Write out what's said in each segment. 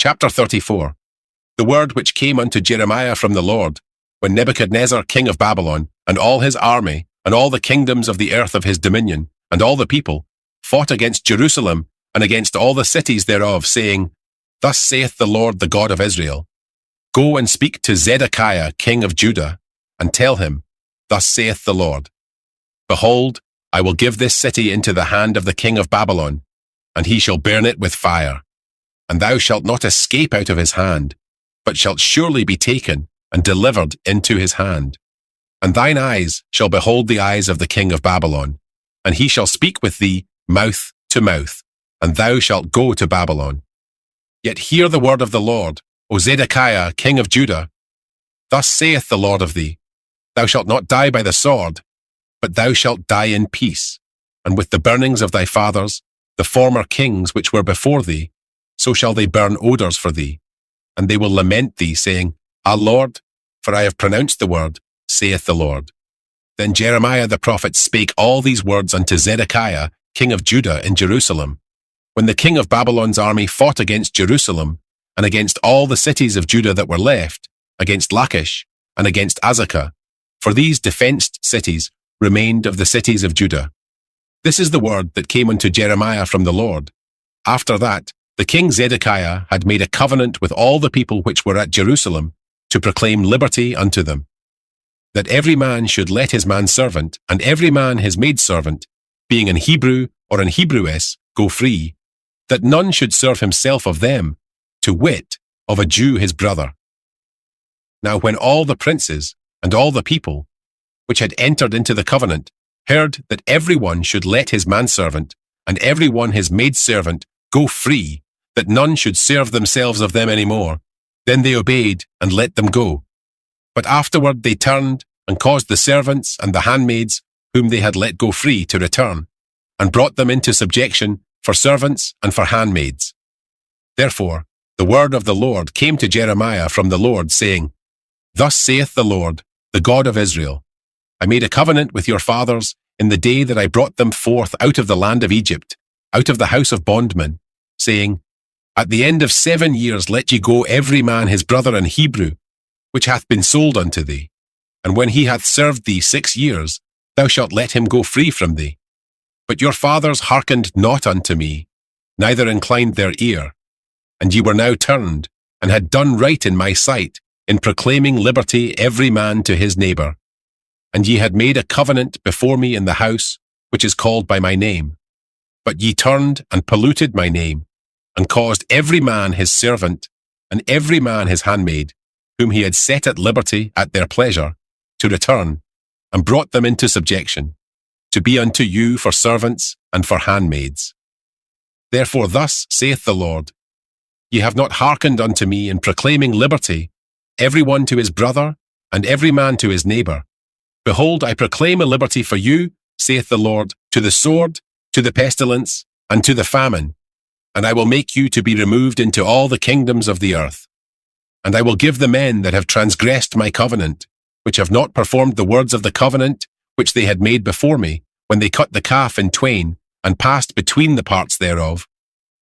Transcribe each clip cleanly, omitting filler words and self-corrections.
Chapter 34. The word which came unto Jeremiah from the Lord, when Nebuchadnezzar king of Babylon, and all his army, and all the kingdoms of the earth of his dominion, and all the people, fought against Jerusalem, and against all the cities thereof, saying, Thus saith the Lord, the God of Israel, Go and speak to Zedekiah king of Judah, and tell him, Thus saith the Lord, Behold, I will give this city into the hand of the king of Babylon, and he shall burn it with fire. And thou shalt not escape out of his hand, but shalt surely be taken and delivered into his hand. And thine eyes shall behold the eyes of the king of Babylon, and he shall speak with thee mouth to mouth, and thou shalt go to Babylon. Yet hear the word of the Lord, O Zedekiah king of Judah. Thus saith the Lord of thee, Thou shalt not die by the sword, but thou shalt die in peace, and with the burnings of thy fathers, the former kings which were before thee, so shall they burn odours for thee, and they will lament thee, saying, Ah, Lord, for I have pronounced the word, saith the Lord. Then Jeremiah the prophet spake all these words unto Zedekiah, king of Judah, in Jerusalem, when the king of Babylon's army fought against Jerusalem, and against all the cities of Judah that were left, against Lachish, and against Azekah, for these defenced cities remained of the cities of Judah. This is the word that came unto Jeremiah from the Lord. After that, the king Zedekiah had made a covenant with all the people which were at Jerusalem to proclaim liberty unto them, that every man should let his manservant and every man his maidservant, being an Hebrew or an Hebrewess, go free, that none should serve himself of them, to wit, of a Jew his brother. Now when all the princes and all the people which had entered into the covenant heard that every one should let his manservant and every one his maidservant go free, that none should serve themselves of them any more, then they obeyed and let them go. But afterward they turned and caused the servants and the handmaids whom they had let go free to return, and brought them into subjection for servants and for handmaids. Therefore the word of the Lord came to Jeremiah from the Lord, saying, Thus saith the Lord, the God of Israel, I made a covenant with your fathers in the day that I brought them forth out of the land of Egypt, out of the house of bondmen, saying, At the end of 7 years let ye go every man his brother in Hebrew, which hath been sold unto thee. And when he hath served thee 6 years, thou shalt let him go free from thee. But your fathers hearkened not unto me, neither inclined their ear. And ye were now turned, and had done right in my sight, in proclaiming liberty every man to his neighbour. And ye had made a covenant before me in the house, which is called by my name. But ye turned and polluted my name, and caused every man his servant, and every man his handmaid, whom he had set at liberty at their pleasure, to return, and brought them into subjection, to be unto you for servants and for handmaids. Therefore thus saith the Lord, Ye have not hearkened unto me in proclaiming liberty, every one to his brother, and every man to his neighbour. Behold, I proclaim a liberty for you, saith the Lord, to the sword, to the pestilence, and to the famine, and I will make you to be removed into all the kingdoms of the earth. And I will give the men that have transgressed my covenant, which have not performed the words of the covenant which they had made before me, when they cut the calf in twain, and passed between the parts thereof,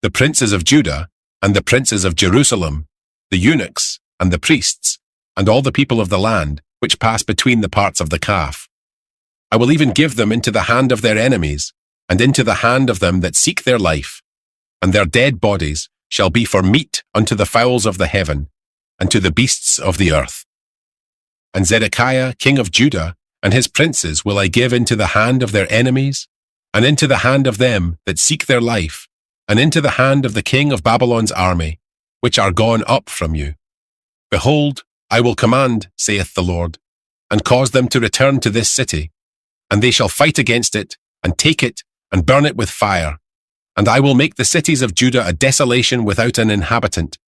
the princes of Judah, and the princes of Jerusalem, the eunuchs, and the priests, and all the people of the land, which pass between the parts of the calf. I will even give them into the hand of their enemies, and into the hand of them that seek their life, and their dead bodies shall be for meat unto the fowls of the heaven, and to the beasts of the earth. And Zedekiah king of Judah and his princes will I give into the hand of their enemies, and into the hand of them that seek their life, and into the hand of the king of Babylon's army, which are gone up from you. Behold, I will command, saith the Lord, and cause them to return to this city, and they shall fight against it, and take it, and burn it with fire. And I will make the cities of Judah a desolation without an inhabitant,